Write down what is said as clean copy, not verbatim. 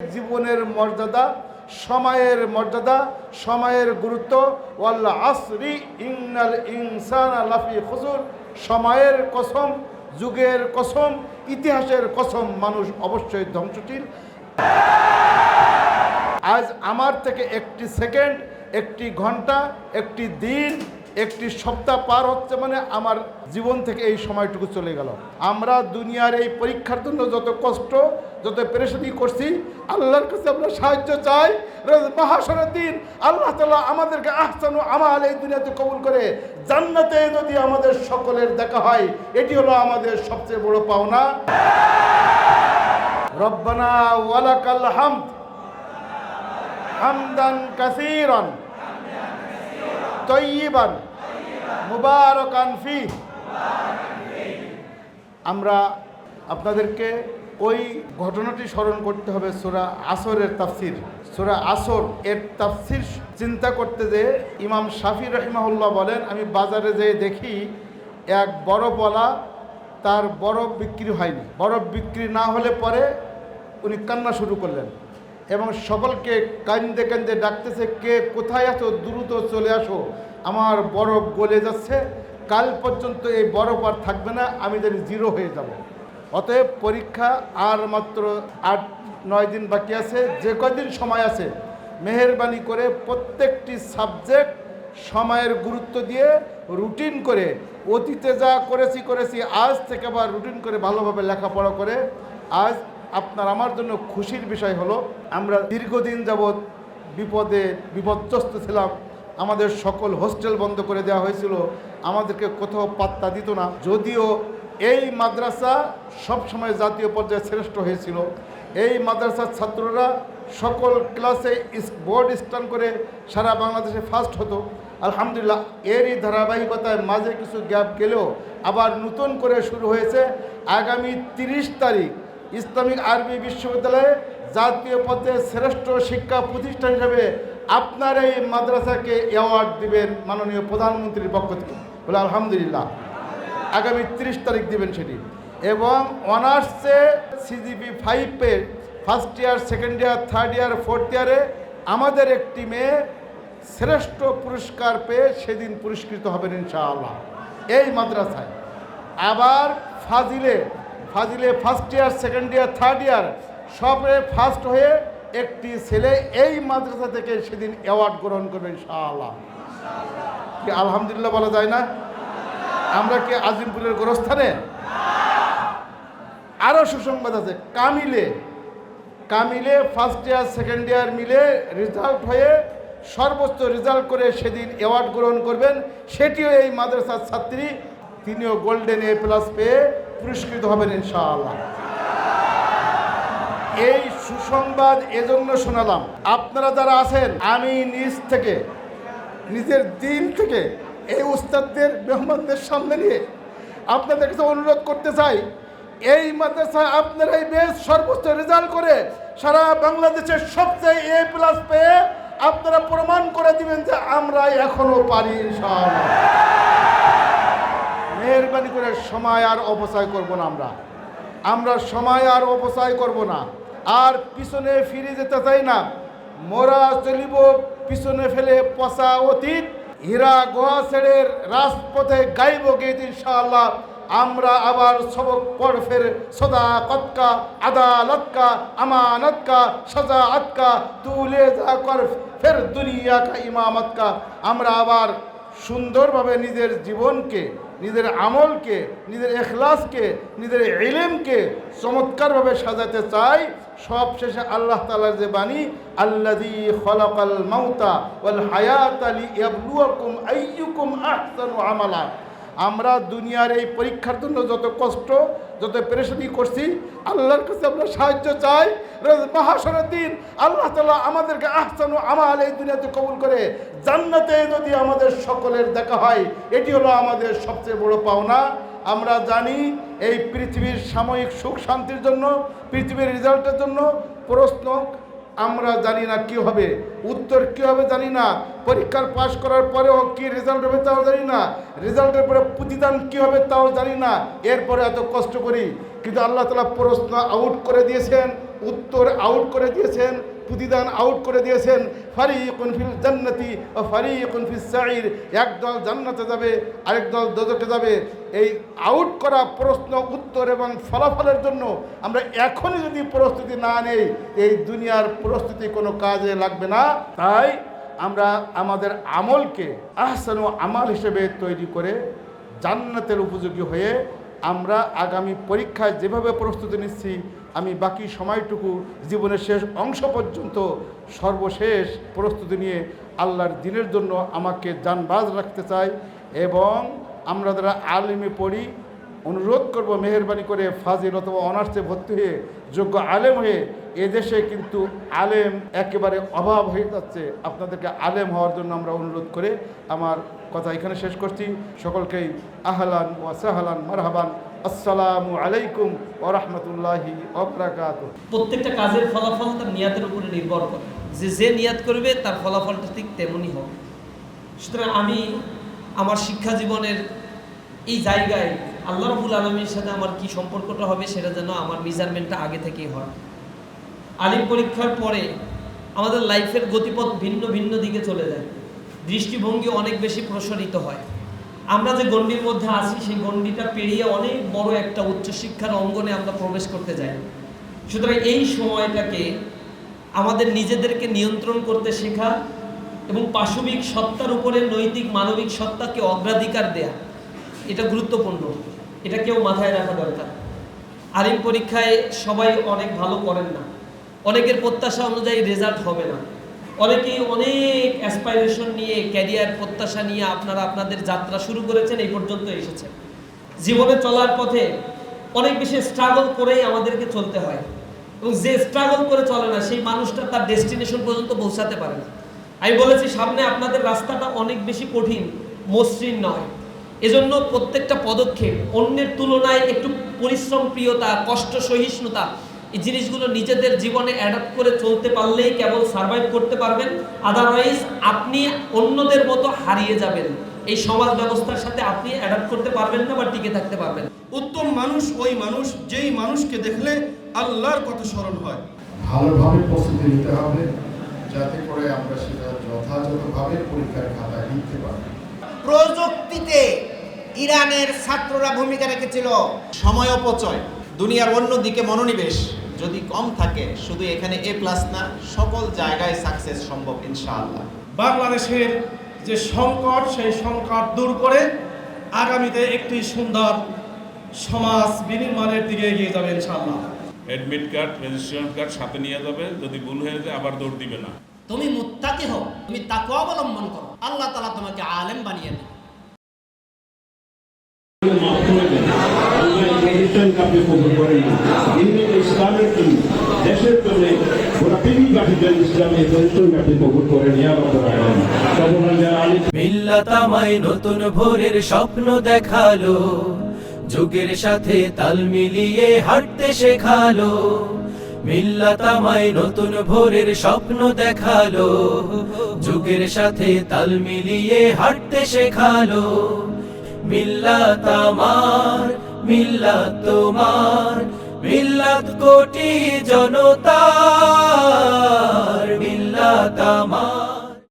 জীবনের মর্যাদা, সময়ের মর্যাদা, সময়ের গুরুত্ব। ওয়াল আসরি ইন্নাল ইনসানা লাফি খুসুর, সময়ের কসম, যুগের কসম, ইতিহাসের কসম, মানুষ অবশ্যই ধ্বংসশীল। আজ আমার থেকে একটি সেকেন্ড, একটি ঘন্টা, একটি দিন, একটি সপ্তাহ পার হচ্ছে মানে আমার জীবন থেকে এই সময়টুকু চলে গেল। আমরা দুনিয়ার এই পরীক্ষার জন্য যত কষ্ট, যত পেরেশানি করছি, আল্লাহর কাছে আমরা সাহায্য চাই। মাহশরের দিন আল্লাহ তাআলা আমাদেরকে আহসানু আমাল এই দুনিয়াতে কবুল করে জান্নাতে যদি আমাদের সকলের দেখা হয়, এটি হলো আমাদের সবচেয়ে বড় পাওনা। রব্বানা ওয়ালাকাল হামদ হামদান কাসীরান তয়্যিবান মুবারাকান ফীহ। আমরা আপনাদেরকে ওই ঘটনাটি স্মরণ করতে হবে। সূরা আসরের তাফসীর, সূরা আসর এর তাফসীর চিন্তা করতে যে ইমাম শাফি রাহিমাহুল্লাহ বলেন, আমি বাজারে যেয়ে দেখি এক বরফওয়ালা, তার বরফ বিক্রি হয়নি। বরফ বিক্রি না হলে পরে উনি কান্না শুরু করলেন এবং সকলকে কান্দে কান্দে ডাকতেছে, কে কোথায় আছো, দ্রুত চলে আসো, আমার বরফ গলে যাচ্ছে, কাল পর্যন্ত এই বরফ আর থাকবে না, আমি যেন জিরো হয়ে যাব। অতএব পরীক্ষা আর মাত্র 8-9 দিন বাকি আছে। যে কয়দিন সময় আছে মেহেরবানি করে প্রত্যেকটি সাবজেক্ট সময়ের গুরুত্ব দিয়ে রুটিন করে, অতীতে যা করেছি আজ থেকে আবার রুটিন করে ভালোভাবে লেখাপড়া করে। আজ আপনার আমার জন্য খুশির বিষয় হলো, আমরা দীর্ঘদিন যাবৎ বিপর্যস্ত ছিলাম। আমাদের সকল হোস্টেল বন্ধ করে দেওয়া হয়েছিল, আমাদেরকে কোথাও পাত্তা দিত না। যদিও এই মাদ্রাসা সবসময় জাতীয় পর্যায়ে শ্রেষ্ঠ হয়েছিল। এই মাদ্রাসার ছাত্ররা সকল ক্লাসে বোর্ড স্ট্যান্ড করে সারা বাংলাদেশে ফার্স্ট হতো। আলহামদুলিল্লাহ, এরই ধারাবাহিকতায় মাঝে কিছু গ্যাপ গেলেও আবার নতুন করে শুরু হয়েছে। আগামী 30 তারিখ ইসলামিক আরবি বিশ্ববিদ্যালয়ে জাতীয় পর্যায়ে শ্রেষ্ঠ শিক্ষা প্রতিষ্ঠান হিসেবে আপনার এই মাদ্রাসাকে অ্যাওয়ার্ড দিবেন মাননীয় প্রধানমন্ত্রীর পক্ষ থেকে। বলে আলহামদুলিল্লাহ, আগামী 30 তারিখ দিবেন সেটি। এবং অনার্সে CGPA 5 first year, second year, third year, fourth ইয়ারে আমাদের একটি মেয়ে শ্রেষ্ঠ পুরস্কার পেয়ে সেদিন পুরস্কৃত হবেন ইনশাআল্লাহ এই মাদ্রাসায়। আবার ফাজিলে first year, second year, third year সবে ফার্স্ট হয়ে একটি ছেলে এই মাদ্রাসা থেকে সেদিন অ্যাওয়ার্ড গ্রহণ করবে ইনশাআল্লাহ। কি আলহামদুলিল্লাহ বলা যায় না? আমরা কি আজিমপুরের গোরস্থানে? আরও সুসংবাদ আছে। কামিলে ফার্স্ট ইয়ার, সেকেন্ড ইয়ার মিলে রেজাল্ট হয়ে সর্বোচ্চ রেজাল্ট করে সেদিন অ্যাওয়ার্ড গ্রহণ করবেন, সেটিও এই মাদ্রাসার ছাত্রী, তিনিও গোল্ডেন A+ পেয়ে পুরস্কৃত হবেন ইনশাআল্লাহ। এই সুসংবাদ এজন্য শোনালাম, আপনারা যারা আছেন, আমি নিজের দিল থেকে এই উস্তাদদের, মেহমানদের সামনে নিয়ে আপনাদের কাছে অনুরোধ করতে চাই, এই মাদ্রাসায় আপনারাই বেশ সর্বোচ্চ রেজাল্ট করে সারা বাংলাদেশের সবচেয়ে A+ পেয়ে আপনারা প্রমাণ করে দিবেন যে আমরা এখনো পারি ইনশাআল্লাহ। মেহেরবানি করে সময় আর অপচয় করব না। আমরা সময় আর অপচয় করব না, আর পিছনে ফিরে যেতে চাই না। মোরা চলিব পিছনে ফেলে পচা অতীত, হীরা গুহা ছেড়ে রাজপথে গাইব গীত ইনশাআল্লাহ। আমরা আবার সবক পড় ফের সদাকত কা, আদালত কা, আমানত কা, সাজাআত কা, তুলে যা কর ফের দুনিয়া কা ইমামত কা। আমরা আবার সুন্দরভাবে নিজের জীবনকে, নিজের আমলকে, নিজের ইখলাসকে, নিজের ইলমকে চমৎকারভাবে সাজাতে চাই। সব শেষে আল্লাহ তাআলার যে বাণী, আল্লাযী খলাকাল মাউতা ওয়াল হায়াতা লিয়াবলুয়াকুম আইয়ুকুম আহসানু আমালা। আমরা দুনিয়ার এই পরীক্ষার জন্য যত কষ্ট, যত পেরেশানি করছি, আল্লাহর কাছে আমরা সাহায্য চাই। মাহশরের দিন আল্লাহ তাআলা আমাদেরকে আহসানু আমাল এই দুনিয়াতে কবুল করে জান্নাতে যদি আমাদের সকলের দেখা হয়, এটি হলো আমাদের সবচেয়ে বড় পাওনা। আমরা জানি এই পৃথিবীর সাময়িক সুখ শান্তির জন্য, পৃথিবীর রেজাল্টের জন্য প্রশ্ন আমরা জানি না কি হবে, উত্তর কি হবে জানি না, পরীক্ষার পাশ করার পরেও কি রেজাল্ট হবে তাও জানি না, রেজাল্টের পরে প্রতিদান কি হবে তাও জানি না। এরপরে এত কষ্ট করি, কিন্তু আল্লাহ তাআলা প্রশ্ন আউট করে দিয়েছেন, উত্তর আউট করে দিয়েছেন, প্রতিদান আউট করে দিয়েছেন। ফারিকুন ফিল জান্নাতি ও ফারিকুন ফিস সাঈর, একদল জান্নাতে যাবে, আরেক দল দোজখে যাবে। এই আউট করা প্রশ্ন উত্তর এবং ফলাফলের জন্য আমরা এখনই যদি প্রস্তুতি না নেই, এই দুনিয়ার প্রস্তুতি কোনো কাজে লাগবে না। তাই আমরা আমাদের আমলকে আহসানু আমাল হিসেবে তৈরি করে জান্নাতের উপযোগী হয়ে আমরা আগামী পরীক্ষায় যেভাবে প্রস্তুতি নিচ্ছি, আমি বাকি সময়টুকু জীবনের শেষ অংশ পর্যন্ত সর্বশেষ প্রস্তুতি নিয়ে আল্লাহর দ্বীনের জন্য আমাকে জানবাজ রাখতে চাই। এবং আমরা যারা আলেমে পড়ি, অনুরোধ করব মেহেরবানি করে ফাজিল অথবা অনার্সে ভর্তি হয়ে যোগ্য আলেম হয়ে, এদেশে কিন্তু আলেম একেবারে অভাব হয়ে যাচ্ছে। আপনাদেরকে আলেম হওয়ার জন্য আমরা অনুরোধ করে আমার কথা এখানে শেষ করছি। সকলকেই আহলান ওয়া সাহলান মারহাবান। আসসালামু আলাইকুম ওয়া রাহমাতুল্লাহি ওয়া বারাকাতুহু। প্রত্যেকটা কাজের ফলাফল তার নিয়াতের উপরে নির্ভর করে, যে নিয়াত করবে তার ফলাফলটা ঠিক তেমনই হবে। সুতরাং আমি আমার শিক্ষা জীবনের এই জায়গায় আল্লাহ রাব্বুল আলামিনের সাথে আমার কি সম্পর্কটা হবে সেটা যেন আমার মেজারমেন্টটা আগে থেকেই হয়। আলিম পরীক্ষার পরে আমাদের লাইফের গতিপথ ভিন্ন ভিন্ন দিকে চলে যায়, দৃষ্টিভঙ্গি অনেক বেশি প্রসারিত হয়। আমরা যে গণ্ডির মধ্যে আছি সেই গণ্ডিটা পেরিয়ে অনেক বড় একটা উচ্চশিক্ষার অঙ্গনে আমরা প্রবেশ করতে যাই। সুতরাং এই সময়টাকে আমাদের নিজেদেরকে নিয়ন্ত্রণ করতে শেখা এবং পাশবিক সত্তার উপরে নৈতিক মানবিক সত্তাকে অগ্রাধিকার দেয়া, এটা গুরুত্বপূর্ণ। এটা কেউ মাথায় রাখা দরকার। আলিম পরীক্ষায় সবাই অনেক ভালো করেন না, অনেকের প্রত্যাশা অনুযায়ী রেজাল্ট হবে না, অনেকেই অনেক অ্যাসপাইরেশন নিয়ে ক্যারিয়ার প্রত্যাশা নিয়ে আপনারা আপনাদের যাত্রা শুরু করেছেন, এই পর্যন্ত এসেছেন। জীবনে চলার পথে অনেক বেশি স্ট্রাগল করেই আমাদেরকে চলতে হয়, এবং যে স্ট্রাগল করে চলে না সেই মানুষটা তার ডেস্টিনেশন পর্যন্ত পৌঁছাতে পারে না। আমি বলেছি সামনে আপনাদের রাস্তাটা অনেক বেশি কঠিন, মসৃণ নয়। এজন্য প্রত্যেকটা পদক্ষেপ অন্যের তুলনায় একটু পরিশ্রম প্রিয়তা, কষ্ট সহিষ্ণুতা, এই জিনিসগুলো নিজেদের জীবনে অ্যাডাপ্ট করে চলতে পারলেই কেবল সার্ভাইভ করতে পারবেন। আদারওয়াইজ আপনি অন্যদের মতো হারিয়ে যাবেন, এই সমাজ ব্যবস্থার সাথে আপনি অ্যাডাপ্ট করতে পারবেন না বা টিকে থাকতে পারবেন। উত্তম মানুষ ওই মানুষ যেই মানুষকে দেখলে আল্লাহর কথা স্মরণ হয়। ভালোভাবে প্রস্তুতি নিতে হবে, যাতে করে আমরা সেটা যথাযথভাবে পরীক্ষার খাতায় লিখতে পারি। প্রযুক্তিতে ইরানের ছাত্ররা ভূমিকা রেখেছিল। সময় অপচয়, দুনিয়ার অন্য দিকে মনোনিবেশ যদি কম থাকে, শুধু এখানে A+ না, সকল জায়গায় সাকসেস সম্ভব ইনশাআল্লাহ। বাংলাদেশের যে সংকট, সেই সংকট দূর করে আগামীতে একটি সুন্দর সমাজ বিনির্মাণের দিকে এগিয়ে যাবে ইনশাআল্লাহ। অ্যাডমিট কার্ড, রেজিস্ট্রেশন কার্ড সাথে নিয়ে যাবে, যদি ভুল হয়ে যায় আবার দৌড় দিবে না। তুমি মুত্তাকি হও, তুমি তাকওয়া অবলম্বন করো, আল্লাহ তাআলা তোমাকে আলেম বানিয়ে দেবে। মিল্লাত আমায় নতুন ভোরের স্বপ্ন দেখালো, যুগের সাথে তাল মিলিয়ে হাঁটতে শেখালো। মিল্লাত আমায় নতুন ভোরের স্বপ্ন দেখালো, যুগের সাথে তাল মিলিয়ে হাঁটতে শেখালো। মিল্লাত আমার, মিল্লাত তোমার, মিল্লাত কোটি জনতার, মিল্লাত আমার।